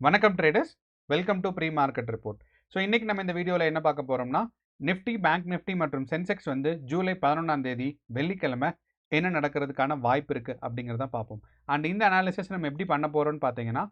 வணக்கம் traders, welcome to pre market report. So இன்றைக்கி நம்ம இந்த வீடியோவில் என்ன பார்க்க போகிறோம்னா, நிஃப்டி, பேங்க் நிஃப்டி மற்றும் சென்செக்ஸ் வந்து ஜூலை 11ஆம் தேதி வெள்ளிக்கிழமை என்ன நடக்கிறதுக்கான வாய்ப்பு இருக்குது அப்படிங்கிறத பார்ப்போம். அண்ட் இந்த அனாலிசிஸ் நம்ம எப்படி பண்ண போகிறோம்னு பார்த்தீங்கன்னா,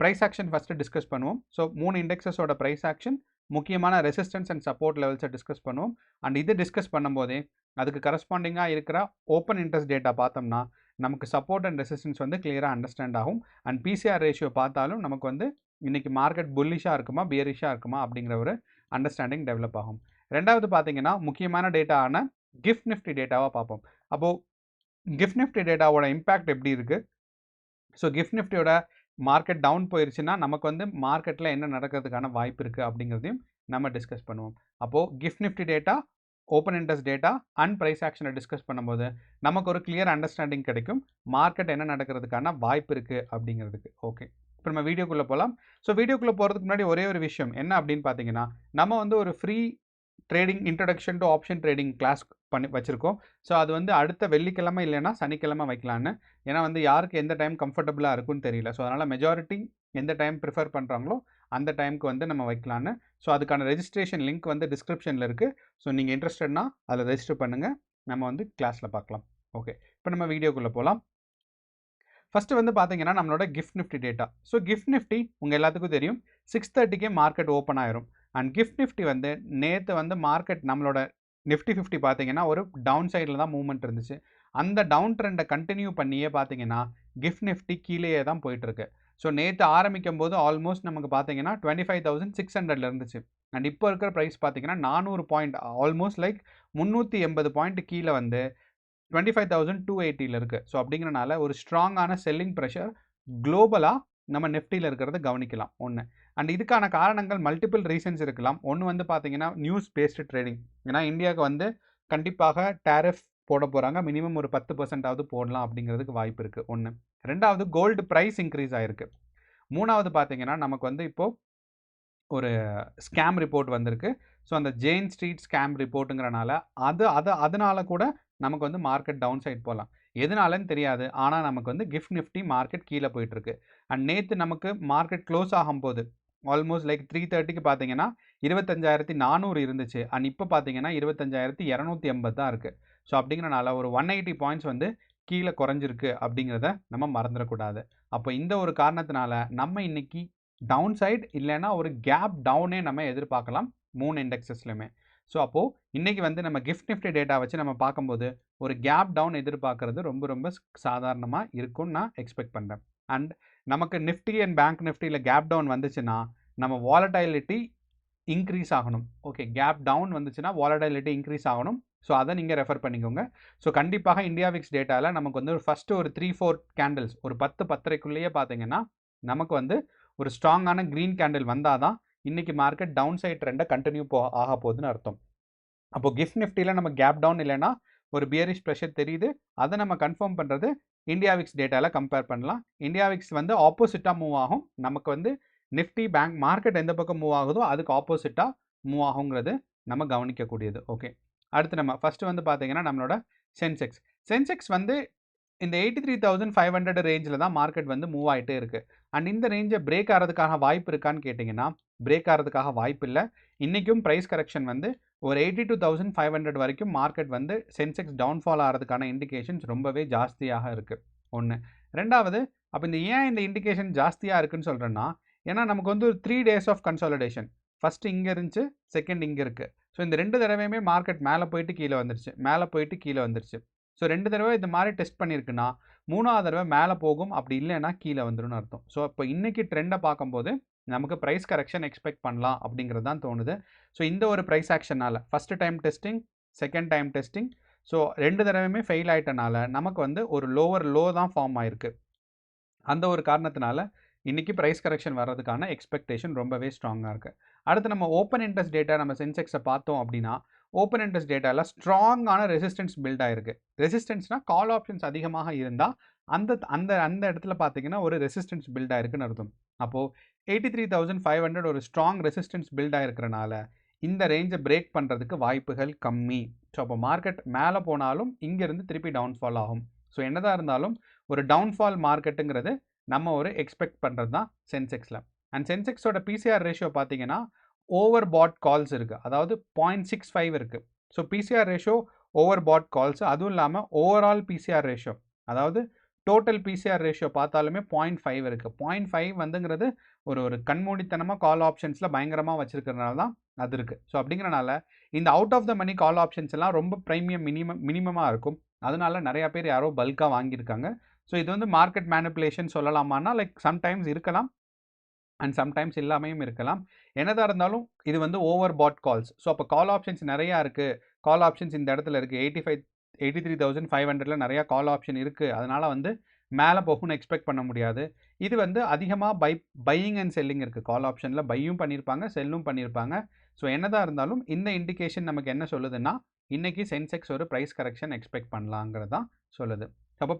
ப்ரைஸ் ஆக்ஷன் ஃபஸ்ட்டு டிஸ்கஸ் பண்ணுவோம். ஸோ 3 இண்டெக்ஸஸோட ப்ரைஸ் ஆக்ஷன், முக்கியமான ரெசிஸ்டன்ஸ் அண்ட் சப்போர்ட் லெவல்ஸை டிஸ்கஸ் பண்ணுவோம். அண்ட் இது டிஸ்கஸ் பண்ணும்போதே அதுக்கு கரஸ்பாண்டிங்காக இருக்கிற ஓப்பன் இன்ட்ரெஸ்ட் டேட்டா பார்த்தோம்னா நமக்கு சப்போர்ட் அண்ட் ரெசிஸ்டன்ஸ் வந்து கிளியராக அண்டர்ஸ்டாண்ட் ஆகும். அண்ட் பிசிஆர் ரேஷியோ பார்த்தாலும் நமக்கு வந்து இன்றைக்கி மார்க்கெட் புல்லிஷாக இருக்குமா பியரிஷாக இருக்குமா அப்படிங்கிற ஒரு அண்டர்ஸ்டாண்டிங் டெவலப் ஆகும். ரெண்டாவது பார்த்தீங்கன்னா முக்கியமான டேட்டான கிஃப்ட் நிஃப்டி டேட்டாவாக பார்ப்போம். அப்போது கிஃப்ட் நிஃப்டி டேட்டாவோட இம்பேக்ட் எப்படி இருக்குது, ஸோ கிஃப்ட் நிஃப்டியோட மார்க்கெட் டவுன் போயிருச்சுன்னா நமக்கு வந்து மார்க்கெட்டில் என்ன நடக்கிறதுக்கான வாய்ப்பு இருக்குது அப்படிங்கிறதையும் நம்ம டிஸ்கஸ் பண்ணுவோம். அப்போது gift nifty data, open interest data and price ஆக்ஷனை டிஸ்கஸ் பண்ணும்போது நமக்கு ஒரு கிளியர் அண்டர்ஸ்டாண்டிங் கிடைக்கும் மார்க்கெட் என்ன நடக்கிறதுக்கான வாய்ப்பு இருக்குது அப்படிங்கிறதுக்கு. ஓகே, இப்போ நம்ம வீடியோக்குள்ளே போகலாம். ஸோ வீடியோக்குள்ளே போகிறதுக்கு முன்னாடி ஒரே ஒரு விஷயம் என்ன அப்படின்னு பார்த்தீங்கன்னா, நம்ம வந்து ஒரு free trading introduction to option trading class பண்ணி வச்சுருக்கோம். ஸோ அது வந்து அடுத்த வெள்ளிக்கிழமை இல்லைன்னா சனிக்கிழமை வைக்கலான்னு. ஏன்னா வந்து யாருக்கு எந்த டைம் கம்ஃபர்டபுளாக இருக்குன்னு தெரியல. ஸோ அதனால் மெஜாரிட்டி எந்த டைம் ப்ரிஃபர் பண்ணுறாங்களோ அந்த டைமுக்கு வந்து நம்ம வைக்கலான்னு. ஸோ அதுக்கான ரெஜிஸ்ட்ரேஷன் லிங்க் வந்து டிஸ்கிரிப்ஷனில் இருக்குது. ஸோ நீங்கள் இன்ட்ரெஸ்டட்னா அதில் ரெஜிஸ்டர் பண்ணுங்கள். நம்ம வந்து கிளாஸில் பார்க்கலாம். ஓகே, இப்போ நம்ம வீடியோக்குள்ளே போகலாம். ஃபஸ்ட்டு வந்து பார்த்தீங்கன்னா நம்மளோட gift nifty data. So gift Nifty உங்கள் எல்லாத்துக்கும் தெரியும் 6:30க்கே மார்க்கெட் ஓப்பன் ஆயிரும். அண்ட் கிஃப்ட் நிஃப்டி வந்து நேற்று வந்து மார்க்கெட் நம்மளோட நிஃப்டி 50 பார்த்தீங்கன்னா ஒரு டவுன் சைடில் தான் மூவ்மெண்ட் இருந்துச்சு. அந்த டவுன் ட்ரெண்டை கண்டினியூ பண்ணியே பார்த்தீங்கன்னா கிஃப்ட் நிஃப்டி கீழேயே தான் போயிட்டுருக்கு. ஸோ நேற்று ஆரம்பிக்கும் போது ஆல்மோஸ்ட் நமக்கு பார்த்தீங்கன்னா 25,600 இருந்துச்சு. அண்ட் இப்போ இருக்கிற ப்ரைஸ் பார்த்தீங்கன்னா 400 பாயிண்ட், ஆல்மோஸ்ட் லைக் 380 பாயிண்ட் கீழே வந்து 25,280 இருக்குது. ஸோ அப்படிங்கிறனால ஒரு ஸ்ட்ராங்கான செல்லிங் ப்ரெஷர் குளோபலாக நம்ம நிஃப்டியில் இருக்கிறத கவனிக்கலாம் ஒன்று. அண்ட் இதுக்கான காரணங்கள் மல்டிபிள் ரீசன்ஸ் இருக்கலாம். ஒன்று வந்து பார்த்தீங்கன்னா நியூஸ் பேஸ்டு ட்ரேடிங். ஏன்னா இந்தியாவுக்கு வந்து கண்டிப்பாக டேரிஃப் போட போகிறாங்க, மினிமம் ஒரு 10% போடலாம் அப்படிங்கிறதுக்கு வாய்ப்பு இருக்குது ஒன்று. ரெண்டாவது கோல்டு ப்ரைஸ் இன்க்ரீஸ் ஆகிருக்கு. மூணாவது பார்த்தீங்கன்னா நமக்கு வந்து இப்போது ஒரு ஸ்கேம் ரிப்போர்ட் வந்திருக்கு. ஸோ அந்த ஜெயின் ஸ்ட்ரீட் ஸ்கேம் ரிப்போர்ட்டுங்கிறனால அதனால கூட நமக்கு வந்து மார்க்கெட் டவுன் சைட் போகலாம். எதனாலன்னு தெரியாது, ஆனால் நமக்கு வந்து கிஃப்ட் நிஃப்டி மார்க்கெட் கீழே போயிட்டுருக்கு. அண்ட் நேற்று நமக்கு மார்க்கெட் க்ளோஸ் ஆகும்போது ஆல்மோஸ்ட் லைக் 3:30க்கு பார்த்தீங்கன்னா 25,400 இருந்துச்சு. அண்ட் இப்போ பார்த்தீங்கன்னா 25,280 தான் இருக்குது. ஸோ அப்படிங்கிறனால ஒரு 180 பாயிண்ட்ஸ் வந்து கீழே குறைஞ்சிருக்கு அப்படிங்கிறத நம்ம மறந்துடக்கூடாது. அப்போ இந்த ஒரு காரணத்தினால நம்ம இன்னைக்கு டவுன் சைட் இல்லைன்னா ஒரு கேப் டவுனே நம்ம எதிர்பார்க்கலாம் 3 இண்டெக்ஸஸ்லையுமே. ஸோ அப்போது இன்றைக்கி வந்து நம்ம கிஃப்ட் நிஃப்டி டேட்டா வச்சு நம்ம பார்க்கும்போது ஒரு கேப் டவுன் எதிர்பார்க்குறது ரொம்ப ரொம்ப சாதாரணமாக இருக்கும்னு நான் எக்ஸ்பெக்ட் பண்ணுறேன். அண்ட் நமக்கு நிஃப்டி அண்ட் பேங்க் நிஃப்டியில் கேப் டவுன் வந்துச்சுன்னா நம்ம வாலடைலிட்டி இன்க்ரீஸ் ஆகணும். ஓகே, கேப் டவுன் வந்துச்சுன்னா வாலடைலிட்டி இன்க்ரீஸ் ஆகணும். ஸோ அதை நீங்கள் ரெஃபர் பண்ணிக்கோங்க. ஸோ கண்டிப்பாக இந்தியா விக்ஸ் டேட்டாவில் நமக்கு வந்து ஒரு ஃபஸ்ட்டு ஒரு 3-4 கேண்டில்ஸ் ஒரு 10-10:30க்குள்ளேயே பார்த்தீங்கன்னா நமக்கு வந்து ஒரு ஸ்ட்ராங்கான க்ரீன் கேண்டில் வந்தால் தான் இன்றைக்கி மார்க்கெட் டவுன் சைட் ட்ரெண்டை கண்டினியூ ஆக போகுதுன்னு அர்த்தம். அப்போது கிஃப்ட் நிஃப்டியில் நம்ம கேப் டவுன் இல்லைன்னா ஒரு பியரிஷ் ப்ரெஷர் தெரியுது. அதை நம்ம கன்ஃபார்ம் பண்ணுறது இந்தியா விக்ஸ் டேட்டாவில் கம்பேர் பண்ணலாம். இந்தியா விக்ஸ் வந்து ஆப்போசிட்டாக மூவ் ஆகும். நமக்கு வந்து நிஃப்டி பேங்க் மார்க்கெட் எந்த பக்கம் மூவ் ஆகுதோ அதுக்கு ஆப்போசிட்டாக மூவ் ஆகுங்கிறது நம்ம கவனிக்கக்கூடியது. ஓகே, அடுத்து நம்ம ஃபஸ்ட்டு வந்து பார்த்தீங்கன்னா நம்மளோட சென்செக்ஸ் வந்து இந்த 83,500 ரேஞ்சில் தான் மார்க்கெட் வந்து மூவ் ஆகிட்டே இருக்குது. அண்ட் இந்த ரேஞ்சை பிரேக் ஆகிறதுக்கான வாய்ப்பு இருக்கான்னு கேட்டிங்கன்னா பிரேக் ஆகிறதுக்காக வாய்ப்பு இல்லை. இன்றைக்கும் ப்ரைஸ் கரெக்ஷன் வந்து ஒரு 82,500 வரைக்கும் மார்க்கெட் வந்து சென்செக்ஸ் டவுன்ஃபால் ஆகிறதுக்கான இண்டிகேஷன்ஸ் ரொம்பவே ஜாஸ்தியாக இருக்குது ஒன்று. ரெண்டாவது, அப்போ இந்த இண்டிகேஷன் ஜாஸ்தியாக இருக்குதுன்னு சொல்கிறேன்னா, ஏன்னா நமக்கு வந்து ஒரு 3 days ஆஃப் கன்சாலிடேஷன். ஃபஸ்ட்டு இங்கே இருந்துச்சு, செகண்ட் இங்கே இருக்குது. ஸோ இந்த 2 தடவையுமே மார்க்கெட் மேலே போயிட்டு கீழே வந்துருச்சு. ஸோ 2 தடவை இந்த மாதிரி டெஸ்ட் பண்ணியிருக்குன்னா 3ஆவது தடவை மேலே போகும், அப்படி இல்லைன்னா கீழே வந்துடும் அர்த்தம். ஸோ இப்போ இன்றைக்கி ட்ரெண்டை பார்க்கும்போது நமக்கு ப்ரைஸ் கரெக்ஷன் எக்ஸ்பெக்ட் பண்ணலாம் அப்படிங்கிறது தான் தோணுது. ஸோ இந்த ஒரு ப்ரைஸ் ஆக்ஷனால் first time testing, second time testing, so 2 தடவையுமே ஃபெயில் ஆகிட்டனால நமக்கு வந்து ஒரு லோவர் லோ தான் ஃபார்ம் ஆகிருக்கு. அந்த ஒரு காரணத்தினால இன்றைக்கி ப்ரைஸ் கரெக்ஷன் வர்றதுக்கான எக்ஸ்பெக்டேஷன் ரொம்பவே ஸ்ட்ராங்காக இருக்குது. அடுத்து நம்ம ஓப்பன் இன்ட்ரெஸ்ட் டேட்டா நம்ம சென்செக்ஸை பார்த்தோம் அப்படின்னா ஓப்பன் இன்ட்ரெஸ்ட் டேட்டாவில் ஸ்ட்ராங்கான ரெசிஸ்டன்ஸ் பில்ட் ஆகிருக்கு. ரெசிஸ்டன்ஸ்னால் கால் ஆப்ஷன்ஸ் அதிகமாக இருந்தால் அந்த அந்த அந்த இடத்துல பார்த்தீங்கன்னா ஒரு ரெசிஸ்டன்ஸ் பில்ட் ஆகிருக்குன்னு அர்த்தம். அப்போது 83,500 ஒரு ஸ்ட்ராங் ரெசிஸ்டன்ஸ் பில்ட் ஆகிருக்கிறனால இந்த ரேஞ்சை பிரேக் பண்ணுறதுக்கு வாய்ப்புகள் கம்மி. ஸோ அப்போ மார்க்கெட் மேலே போனாலும் இங்கேருந்து திருப்பி டவுன்ஃபால் ஆகும். ஸோ என்னதான் இருந்தாலும் ஒரு டவுன்ஃபால் மார்க்கெட்டுங்கிறது நம்ம ஒரு எக்ஸ்பெக்ட் பண்ணுறது தான் சென்செக்ஸில். அண்ட் சென்செக்ஸோட பிசிஆர் ரேஷியோ பார்த்தீங்கன்னா ஓவர் பாட் கால்ஸ் இருக்குது, அதாவது 0.65 இருக்குது. ஸோ பிசிஆர் ரேஷியோ ஓவர் பாட் கால்ஸ், அதுவும் இல்லாமல் ஓவரால் பிசிஆர் ரேஷியோ, அதாவது டோட்டல் பிசிஆர் ரேஷியோ பார்த்தாலுமே 0.5 இருக்குது. 0.5 வந்துங்கிறது ஒரு கண்மூடித்தனமாக கால் ஆப்ஷன்ஸில் பயங்கரமாக வச்சுருக்கிறதுனால தான் அது இருக்குது. ஸோ அப்படிங்கிறனால இந்த out of the money call options எல்லாம் ரொம்ப ப்ரைமியம் மினிமமாக இருக்கும். அதனால நிறையா பேர் யாரோ பல்காக வாங்கியிருக்காங்க. ஸோ இது வந்து மார்க்கெட் மேனிப்புலேஷன் சொல்லலாமான்னா லைக் சம்டைம்ஸ் இருக்கலாம் அண்ட் சம்டைம்ஸ் இல்லாமையும் இருக்கலாம். என்னதாக இருந்தாலும் இது வந்து ஓவர் பாட் கால்ஸ். ஸோ அப்போ கால் ஆப்ஷன்ஸ் நிறையா இருக்குது, கால் ஆப்ஷன்ஸ் இந்த இடத்துல இருக்குது, 83,500 நிறையா கால் ஆப்ஷன் இருக்குது, அதனால் வந்து மேலே போகும்னு எக்ஸ்பெக்ட் பண்ண முடியாது. இது வந்து அதிகமாக பையிங் அண்ட் செல்லிங் இருக்குது. கால் ஆப்ஷனில் பையும் பண்ணியிருப்பாங்க, செல்லும் பண்ணியிருப்பாங்க. ஸோ என்னதாக இருந்தாலும் இந்த இண்டிகேஷன் நமக்கு என்ன சொல்லுதுன்னா, இன்றைக்கி சென்செக்ஸ் ஒரு ப்ரைஸ் கரெக்ஷன் எக்ஸ்பெக்ட் பண்ணலாங்கிறது தான் சொல்லுது. அப்போ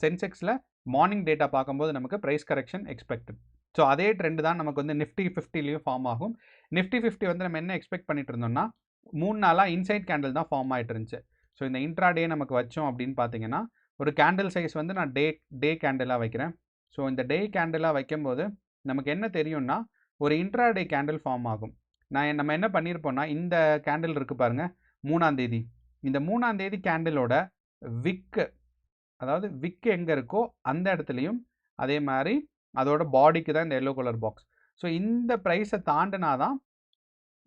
சென்செக்ஸில் மார்னிங் டேட்டா பார்க்கும்போது நமக்கு ப்ரைஸ் கரெக்ஷன் எக்ஸ்பெக்டட். ஸோ அதே ட்ரெண்ட் தான் நமக்கு வந்து நிஃப்டி 50லையும் ஃபார்ம் ஆகும். நிஃப்டி 50 வந்து நம்ம என்ன எக்ஸ்பெக்ட் பண்ணிட்டு இருந்தோம்னா 3 நாளாக இன்சைட் கேண்டில் தான் ஃபார்ம் ஆகிட்டு இருந்துச்சு. ஸோ இந்த இன்ட்ராடே நமக்கு வச்சோம் அப்படின்னு பார்த்தீங்கன்னா ஒரு கேண்டில் சைஸ் வந்து நான் டே கேண்டிலாக வைக்கிறேன். ஸோ இந்த டே கேண்டிலாக வைக்கும்போது நமக்கு என்ன தெரியும்னா ஒரு இன்ட்ராடே கேண்டில் ஃபார்ம் ஆகும். நம்ம என்ன பண்ணியிருப்போம்னா இந்த கேண்டில் இருக்குது பாருங்கள், 3ஆம் தேதி, இந்த 3ஆம் தேதி கேண்டிலோட விக்கு, அதாவது விக்கு எங்கே இருக்கோ அந்த இடத்துலையும் அதே மாதிரி அதோட பாடிக்கு தான் இந்த எல்லோ கலர் பாக்ஸ். ஸோ இந்த ப்ரைஸை தாண்டினா தான்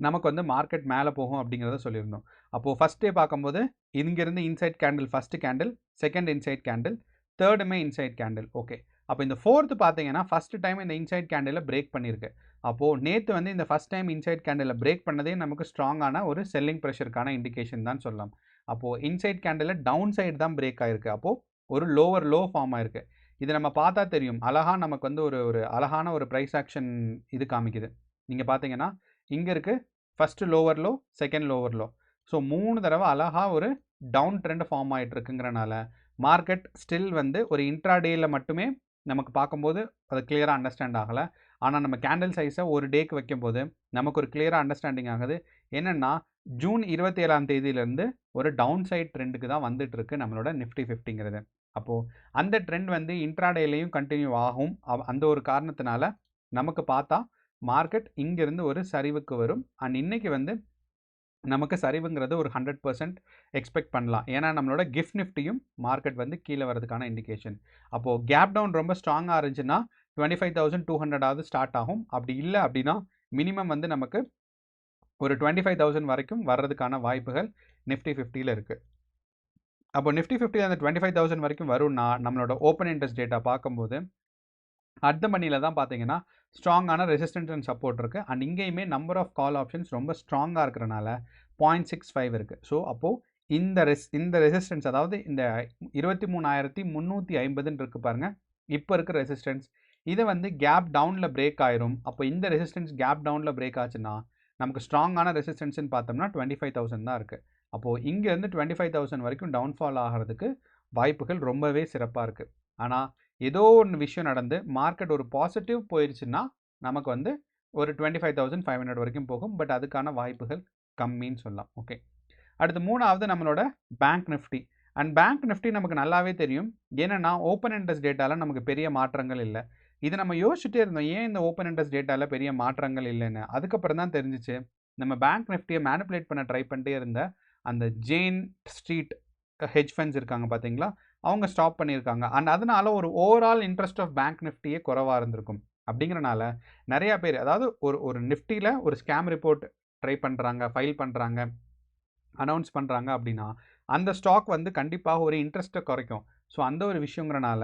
நமக்கு வந்து மார்க்கெட் மேலே போகும் அப்படிங்கிறத சொல்லியிருந்தோம். அப்போது ஃபஸ்ட் டே பார்க்கும்போது இங்கேருந்து inside candle, first candle, second inside candle, தேர்டுமே இன்சைட் கேண்டில். ஓகே, அப்போ இந்த ஃபோர்த்து பார்த்தீங்கன்னா ஃபஸ்ட்டு டைம் இந்த இன்சைட் கேண்டில் பிரேக் பண்ணியிருக்கு. அப்போது நேற்று வந்து இந்த first time inside candle break பண்ணதே நமக்கு ஸ்ட்ராங்கான ஒரு செல்லிங் ப்ரெஷருக்கான இண்டிகேஷன் தான் சொல்லலாம். அப்போது இன்சைட் கேண்டில் டவுன் சைடு தான் பிரேக் ஆகிருக்கு. அப்போது ஒரு லோவர் லோ ஃபார்ம் ஆகிருக்கு. இது நம்ம பார்த்தா தெரியும், அழகாக நமக்கு வந்து ஒரு அழகான ஒரு ப்ரைஸ் ஆக்ஷன் இது காமிக்குது. நீங்கள் பார்த்தீங்கன்னா இங்கே இருக்குது first lower low, second lower low. So 3 தடவை அழகாக ஒரு டவுன் ட்ரெண்ட் ஃபார்ம் ஆகிட்டு இருக்குங்கிறனால மார்க்கெட் ஸ்டில் வந்து ஒரு இன்ட்ராடேயில் மட்டுமே நமக்கு பார்க்கும்போது அது கிளியராக அண்டர்ஸ்டாண்ட் ஆகலை. ஆனால் நம்ம கேண்டில் சைஸை ஒரு டேக்கு வைக்கும்போது நமக்கு ஒரு கிளியராக அண்டர்ஸ்டாண்டிங் ஆகுது. என்னென்னா ஜூன் 27ஆம் தேதியிலேருந்து ஒரு டவுன் சைட் ட்ரெண்டுக்கு தான் வந்துட்டு இருக்கு நம்மளோட நிஃப்டி 50ங்கிறது. அப்போது அந்த ட்ரெண்ட் வந்து இன்ட்ராடேலையும் கண்டினியூ ஆகும். அந்த ஒரு காரணத்தினால நமக்கு பார்த்தா மார்க்கெட் இங்கேருந்து ஒரு சரிவுக்கு வரும். அண்ட் இன்றைக்கி வந்து நமக்கு சரிவுங்கிறது ஒரு 100% எக்ஸ்பெக்ட் பண்ணலாம். ஏன்னா நம்மளோட கிஃப்ட் நிஃப்டியும் மார்க்கெட் வந்து கீழே வரதுக்கான இண்டிகேஷன். அப்போது கேப் டவுன் ரொம்ப ஸ்ட்ராங்காக இருந்துச்சுன்னா 25,200ஆவது ஸ்டார்ட் ஆகும். அப்படி இல்லை அப்படின்னா மினிமம் வந்து நமக்கு ஒரு 25,000 வரைக்கும் வர்றதுக்கான வாய்ப்புகள் நிஃப்டி 50ல் இருக்குது. அப்போ நிஃப்டி 50 அந்த 25,000 வரைக்கும் வரும்னா நம்மளோட ஓப்பன் இன்ட்ரெஸ்ட் டேட்டா பார்க்கும்போது அடுத்த மணியில் தான் பார்த்தீங்கன்னா ஸ்ட்ராங்கான ரெசிஸ்டன்ஸ் அண்ட் சப்போர்ட் இருக்குது. அண்ட் இங்கேயுமே நம்பர் ஆஃப் கால் ஆப்ஷன்ஸ் ரொம்ப ஸ்ட்ராங்காக இருக்கிறனால 0.65 இருக்குது. ஸோ அப்போது இந்த ரெசிஸ்டன்ஸ், அதாவது இந்த 23,350 இருக்குது பாருங்கள், இப்போ இருக்கிற ரெசிஸ்டன்ஸ், இதை வந்து கேப் டவுனில் பிரேக் ஆயிரும். அப்போ இந்த ரெசிஸ்டன்ஸ் கேப் டவுனில் பிரேக் ஆச்சுன்னா நமக்கு ஸ்ட்ராங்கான ரெசிஸ்டன்ஸ்னு பார்த்தோம்னா 25,000 தான் இருக்குது. அப்போது இங்கேருந்து 25,000 வரைக்கும் டவுன்ஃபால் ஆகிறதுக்கு வாய்ப்புகள் ரொம்பவே சிறப்பாக இருக்குது. ஆனால் ஏதோ ஒன்று விஷயம் நடந்து மார்க்கெட் ஒரு பாசிட்டிவ் போயிடுச்சுன்னா நமக்கு வந்து ஒரு 25,500 வரைக்கும் போகும். பட் அதுக்கான வாய்ப்புகள் கம்மின்னு சொல்லலாம். ஓகே, அடுத்து 3வது நம்மளோட bank Nifty. And bank Nifty நமக்கு நல்லாவே தெரியும். ஏன்னா ஓப்பன் இன்ட்ரெஸ்ட் டேட்டாவில் நமக்கு பெரிய மாற்றங்கள் இல்லை. இது நம்ம யோசிச்சுட்டே இருந்தோம், ஏன் இந்த ஓப்பன் இன்ட்ரெஸ்ட் டேட்டாவில் பெரிய மாற்றங்கள் இல்லைன்னு. அதுக்கப்புறம் தான் தெரிஞ்சிச்சு, நம்ம பேங்க் நிஃப்டியை மேனிப்புலேட் பண்ண ட்ரை பண்ணிட்டே இருந்த அந்த ஜெயின் ஸ்ட்ரீட் ஹெட்ஜ் ஃபண்ட்ஸ் இருக்காங்க பார்த்தீங்களா, அவங்க ஸ்டாப் பண்ணியிருக்காங்க. அண்ட் அதனால ஒரு ஓவரால் இன்ட்ரெஸ்ட் ஆஃப் பேங்க் நிஃப்டியே குறைவாக இருந்திருக்கும். அப்படிங்கிறனால நிறையா பேர், அதாவது ஒரு நிஃப்டியில் ஒரு ஸ்கேம் ரிப்போர்ட் ட்ரை பண்ணுறாங்க, ஃபைல் பண்ணுறாங்க, அனௌன்ஸ் பண்ணுறாங்க அப்படின்னா அந்த ஸ்டாக் வந்து கண்டிப்பாக ஒரு இன்ட்ரெஸ்ட்டை குறைக்கும். ஸோ அந்த ஒரு விஷயங்கிறனால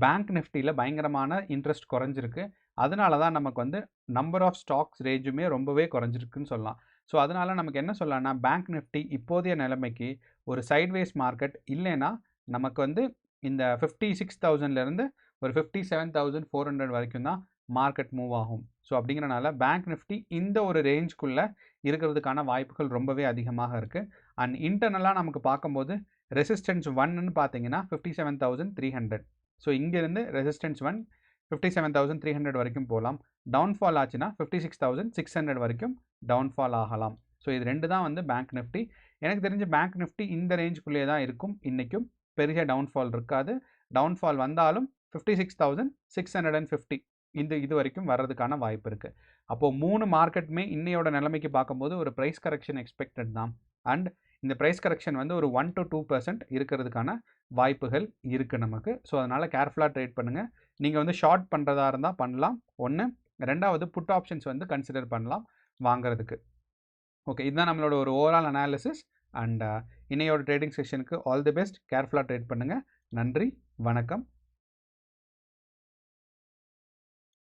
பேங்க் நிஃப்டியில் பயங்கரமான இன்ட்ரெஸ்ட் குறைஞ்சிருக்கு. அதனால தான் நமக்கு வந்து நம்பர் ஆஃப் ஸ்டாக்ஸ் ரேஞ்சுமே ரொம்பவே குறைஞ்சிருக்குன்னு சொல்லலாம். ஸோ அதனால் நமக்கு என்ன சொல்லலாம்னா பேங்க் நிஃப்டி இப்போதைய நிலைமைக்கு ஒரு சைட்வேஸ் மார்க்கெட், இல்லைன்னா நமக்கு வந்து இந்த 56,000லேருந்து ஒரு 57,400 வரைக்கும் தான் மார்க்கெட் மூவ் ஆகும். ஸோ அப்படிங்கிறனால பேங்க் நிஃப்டி இந்த ஒரு ரேஞ்சுக்குள்ளே இருக்கிறதுக்கான வாய்ப்புகள் ரொம்பவே அதிகமாக இருக்குது. அண்ட் இன்டர்னலாக நமக்கு பார்க்கும்போது ரெசிஸ்டன்ஸ் 1ன்னு பார்த்தீங்கன்னா 57,300. ஸோ இங்கேருந்து ரெசிஸ்டன்ஸ் 1 57,300 வரைக்கும் போகலாம். டவுன்ஃபால் ஆச்சுன்னா 56,600 வரைக்கும் டவுன்ஃபால் ஆகலாம். ஸோ இது 2 தான் வந்து பேங்க் நிஃப்டி. எனக்கு தெரிஞ்ச பேங்க் நிஃப்டி இந்த ரேஞ்சுக்குள்ளே தான் இருக்கும். இன்றைக்கும் பெரிய டவுன்ஃபால் இருக்காது. டவுன்ஃபால் வந்தாலும் 56,650 இது வரைக்கும் வர்றதுக்கான வாய்ப்பு இருக்குது. அப்போது 3 மார்க்கெட்டுமே இன்னையோட நிலைமைக்கு பார்க்கும்போது ஒரு ப்ரைஸ் கரெக்ஷன் எக்ஸ்பெக்டட் தான். அண்ட் இந்த ப்ரைஸ் கரெக்ஷன் வந்து ஒரு 1 to 2% இருக்கிறதுக்கான வாய்ப்புகள் இருக்குது நமக்கு. ஸோ அதனால் கேர்ஃபுல்லாக ட்ரேட் பண்ணுங்கள். நீங்கள் வந்து ஷார்ட் பண்ணுறதா இருந்தால் பண்ணலாம். ஒன்று. ரெண்டாவது புட் ஆப்ஷன்ஸ் வந்து கன்சிடர் பண்ணலாம் வாங்குறதுக்கு. ஓகே, இதுதான் நம்மளோட ஒரு ஓவரால் அனாலிசிஸ். அண்ட் இன்னையோட ட்ரேடிங் செஷனுக்கு ஆல் தி பெஸ்ட். கேர்ஃபுல்லாக ட்ரேட் பண்ணுங்கள். நன்றி, வணக்கம்.